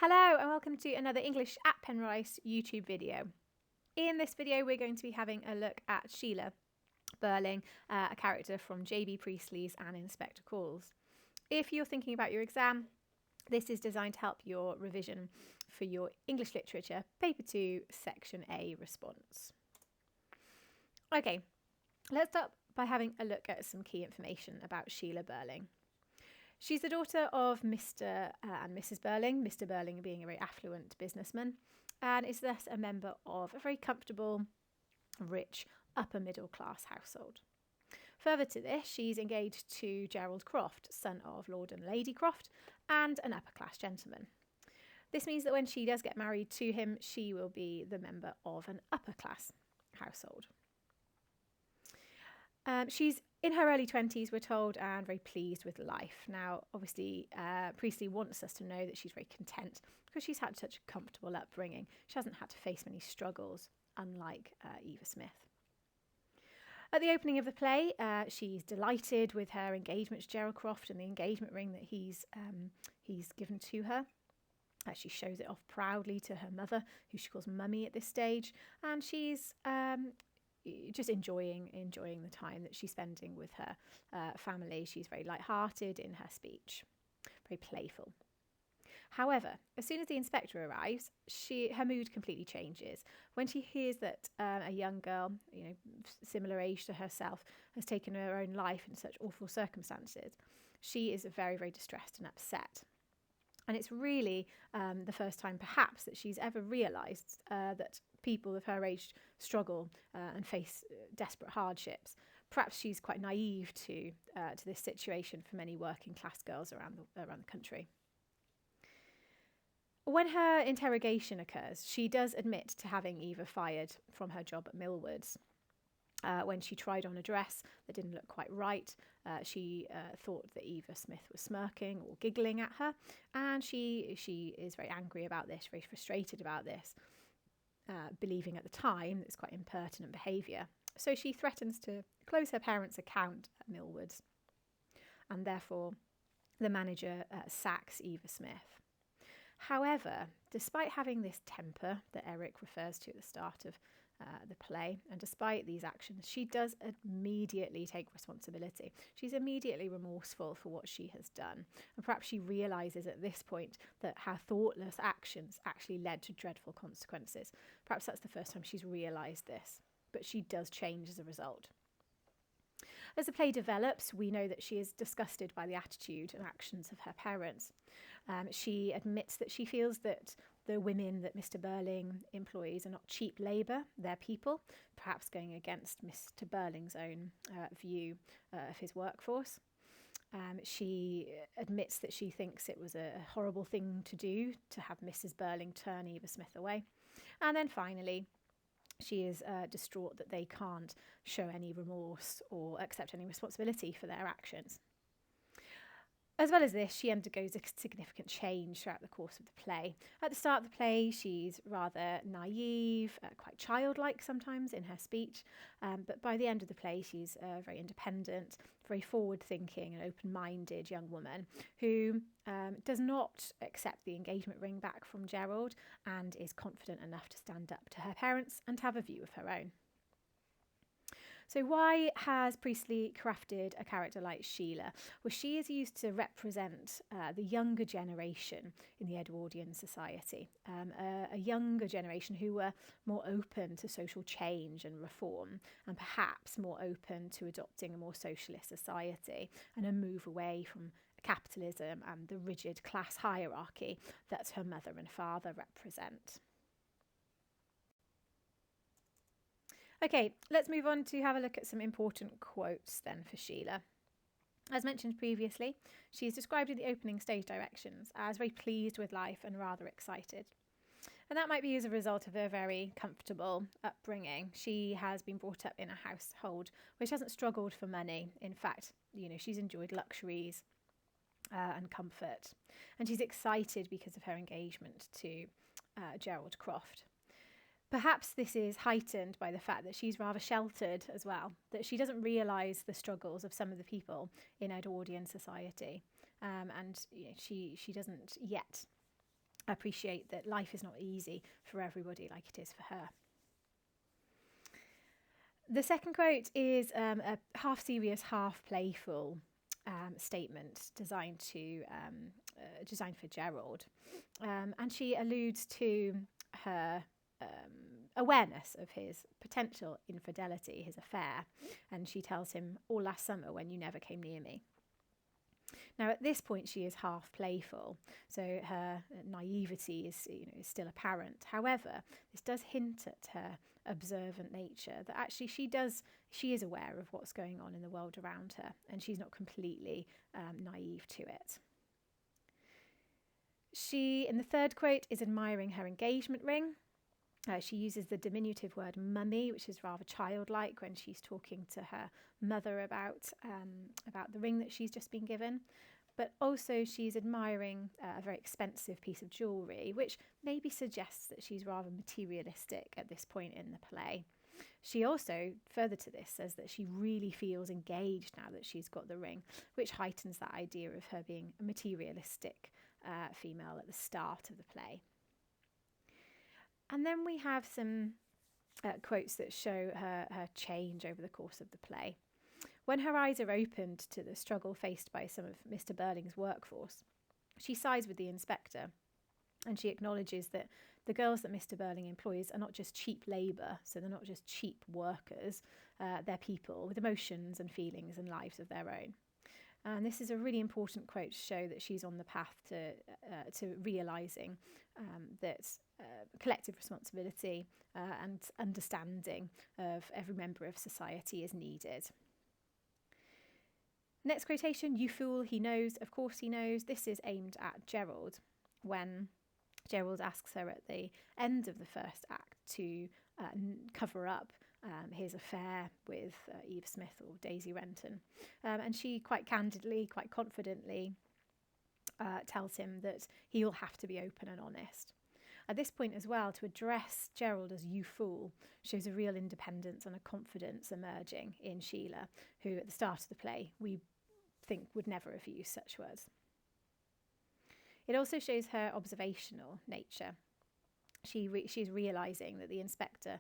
Hello and welcome to another English at Penrice YouTube video. In this video we're going to be having a look at Sheila Birling, a character from J.B. Priestley's An Inspector Calls. If you're thinking about your exam, this is designed to help your revision for your English Literature Paper 2 Section A response. Okay, let's start by having a look at some key information about Sheila Birling. She's the daughter of Mr. and Mrs. Birling, Mr. Birling being a very affluent businessman, and is thus a member of a very comfortable, rich, upper middle class household. Further to this, she's engaged to Gerald Croft, son of Lord and Lady Croft, and an upper class gentleman. This means that when she does get married to him, she will be the member of an upper class household. She's in her early 20s, we're told, and very pleased with life. Now, obviously, Priestley wants us to know that she's very content because she's had such a comfortable upbringing. She hasn't had to face many struggles, unlike Eva Smith. At the opening of the play, she's delighted with her engagement to Gerald Croft and the engagement ring that he's given to her. She shows it off proudly to her mother, who she calls Mummy at this stage, and she's just enjoying the time that she's spending with her family. She's very light-hearted in her speech, very playful. However, as soon as the inspector arrives, her mood completely changes. When she hears that a young girl, similar age to herself, has taken her own life in such awful circumstances, she is very, very distressed and upset. And it's really the first time, perhaps, that she's ever realised that people of her age struggle and face desperate hardships. Perhaps she's quite naive to this situation for many working class girls around the country. When her interrogation occurs, she does admit to having Eva fired from her job at Millward's. When she tried on a dress that didn't look quite right, she thought that Eva Smith was smirking or giggling at her, and she is very angry about this, very frustrated about this, believing at the time that it's quite impertinent behaviour. So she threatens to close her parents' account at Millward's, and therefore the manager sacks Eva Smith. However, despite having this temper that Eric refers to at the start of the play, and despite these actions, she does immediately take responsibility. She's immediately remorseful for what she has done, and perhaps she realises at this point that her thoughtless actions actually led to dreadful consequences. Perhaps that's the first time she's realised this, but she does change as a result. As the play develops, we know that she is disgusted by the attitude and actions of her parents. She admits that she feels that the women that Mr. Birling employs are not cheap labour, they're people, perhaps going against Mr. Birling's own view of his workforce. She admits that she thinks it was a horrible thing to do to have Mrs. Birling turn Eva Smith away. And then finally, she is distraught that they can't show any remorse or accept any responsibility for their actions. As well as this, she undergoes a significant change throughout the course of the play. At the start of the play, she's rather naive, quite childlike sometimes in her speech, but by the end of the play, she's a very independent, very forward-thinking and open-minded young woman who does not accept the engagement ring back from Gerald and is confident enough to stand up to her parents and have a view of her own. So why has Priestley crafted a character like Sheila? Well, she is used to represent the younger generation in the Edwardian society, a younger generation who were more open to social change and reform, and perhaps more open to adopting a more socialist society and a move away from capitalism and the rigid class hierarchy that her mother and father represent. Okay, let's move on to have a look at some important quotes then for Sheila. As mentioned previously, she is described in the opening stage directions as very pleased with life and rather excited. And that might be as a result of her very comfortable upbringing. She has been brought up in a household which hasn't struggled for money. In fact, she's enjoyed luxuries and comfort. And she's excited because of her engagement to Gerald Croft. Perhaps this is heightened by the fact that she's rather sheltered as well, that she doesn't realise the struggles of some of the people in Edwardian society, and she doesn't yet appreciate that life is not easy for everybody like it is for her. The second quote is a half serious, half playful statement designed for Gerald, and she alludes to her awareness of his potential infidelity, his affair, and she tells him, "All last summer when you never came near me." Now, at this point, she is half playful, so her naivety is still apparent. However, this does hint at her observant nature, that actually she is aware of what's going on in the world around her, and she's not completely naive to it. She, in the third quote, is admiring her engagement ring. She uses the diminutive word mummy, which is rather childlike when she's talking to her mother about the ring that she's just been given. But also she's admiring a very expensive piece of jewellery, which maybe suggests that she's rather materialistic at this point in the play. She also, further to this, says that she really feels engaged now that she's got the ring, which heightens that idea of her being a materialistic female at the start of the play. And then we have some quotes that show her change over the course of the play. When her eyes are opened to the struggle faced by some of Mr. Birling's workforce, she sighs with the inspector, and she acknowledges that the girls that Mr. Birling employs are not just cheap labour, so they're not just cheap workers, they're people with emotions and feelings and lives of their own. And this is a really important quote to show that she's on the path to realising that collective responsibility and understanding of every member of society is needed. Next quotation, "You fool, he knows, of course he knows." This is aimed at Gerald, when Gerald asks her at the end of the first act to cover up his affair with Eva Smith or Daisy Renton. And she quite candidly, quite confidently tells him that he'll have to be open and honest. At this point as well, to address Gerald as "you fool" shows a real independence and a confidence emerging in Sheila, who at the start of the play we think would never have used such words. It also shows her observational nature. She's realising that the inspector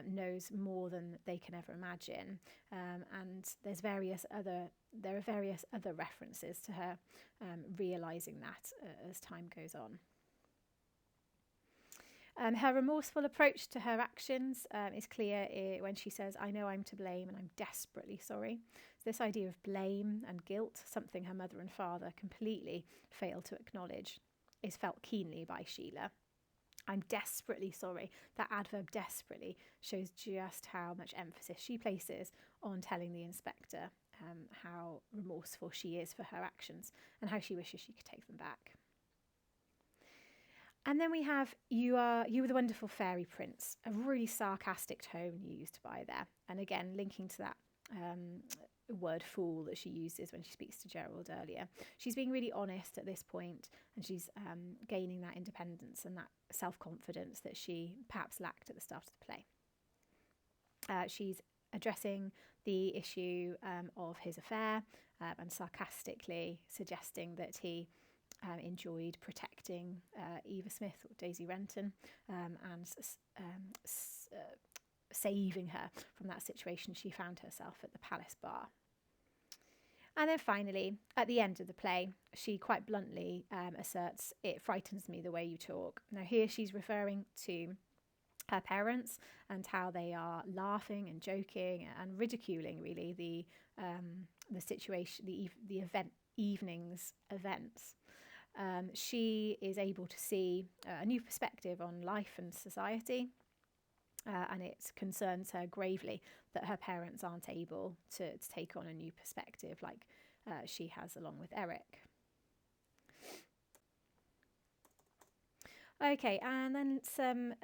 knows more than they can ever imagine, and there are various other references to her realising that as time goes on. Her remorseful approach to her actions is clear when she says, "I know I'm to blame and I'm desperately sorry." So this idea of blame and guilt, something her mother and father completely failed to acknowledge, is felt keenly by Sheila. "I'm desperately sorry." That adverb "desperately" shows just how much emphasis she places on telling the inspector how remorseful she is for her actions and how she wishes she could take them back. And then we have you were the wonderful fairy prince, a really sarcastic tone used by there. And again, linking to that word "fool" that she uses when she speaks to Gerald earlier. She's being really honest at this point, and she's gaining that independence and that self-confidence that she perhaps lacked at the start of the play. She's addressing the issue of his affair and sarcastically suggesting that he enjoyed protecting Eva Smith or Daisy Renton and saving her from that situation she found herself at the Palace Bar. And then finally, at the end of the play, she quite bluntly asserts, "It frightens me the way you talk." Now here she's referring to her parents and how they are laughing and joking and ridiculing really the situation, the evening's events. She is able to see a new perspective on life and society, and it concerns her gravely that her parents aren't able to take on a new perspective like she has along with Eric. Okay, and then some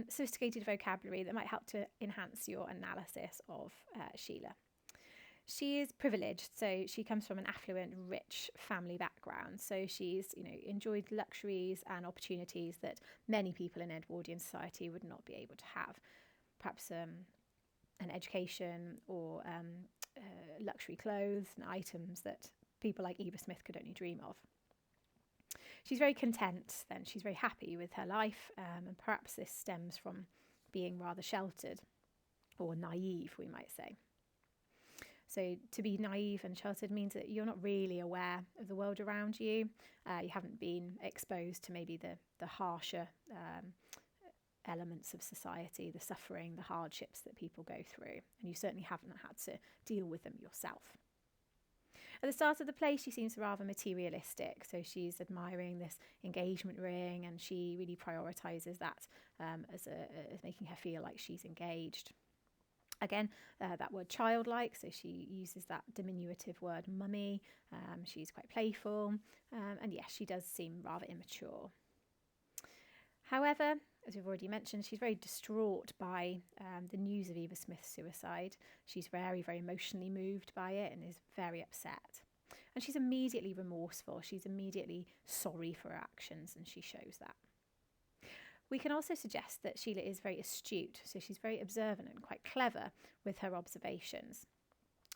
sophisticated vocabulary that might help to enhance your analysis of Sheila. She is privileged, so she comes from an affluent, rich family background. So she's, enjoyed luxuries and opportunities that many people in Edwardian society would not be able to have. Perhaps an education or luxury clothes and items that people like Eva Smith could only dream of. She's very content then, she's very happy with her life, and perhaps this stems from being rather sheltered, or naive, we might say. So to be naive and sheltered means that you're not really aware of the world around you. You haven't been exposed to maybe the harsher elements of society, the suffering, the hardships that people go through, and you certainly haven't had to deal with them yourself. At the start of the play, she seems rather materialistic, so she's admiring this engagement ring, and she really prioritises that as making her feel like she's engaged. Again, that word childlike, so she uses that diminutive word mummy. She's quite playful, and yes, she does seem rather immature. However, as we've already mentioned, she's very distraught by the news of Eva Smith's suicide. She's very, very emotionally moved by it and is very upset. And she's immediately remorseful. She's immediately sorry for her actions, and she shows that. We can also suggest that Sheila is very astute, so she's very observant and quite clever with her observations.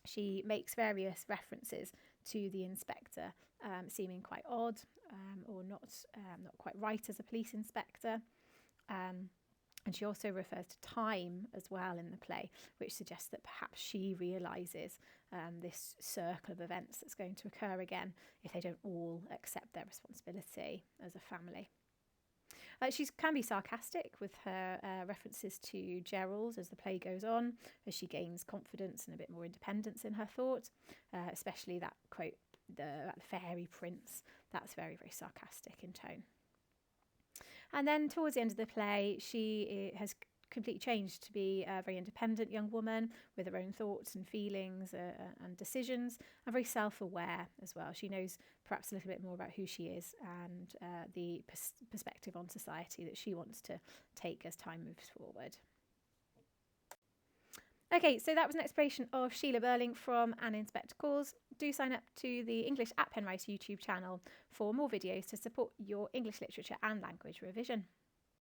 She makes various references to the inspector seeming quite odd or not quite right as a police inspector. And she also refers to time as well in the play, which suggests that perhaps she realises this circle of events that's going to occur again if they don't all accept their responsibility as a family. She can be sarcastic with her references to Gerald as the play goes on, as she gains confidence and a bit more independence in her thought, especially that quote, the fairy prince, that's very, very sarcastic in tone. And then towards the end of the play, she has completely changed to be a very independent young woman with her own thoughts and feelings and decisions, and very self-aware as well. She knows perhaps a little bit more about who she is and the perspective on society that she wants to take as time moves forward. Okay, so that was an exploration of Sheila Birling from An Inspector Calls. Do sign up to the English at Penrice YouTube channel for more videos to support your English literature and language revision.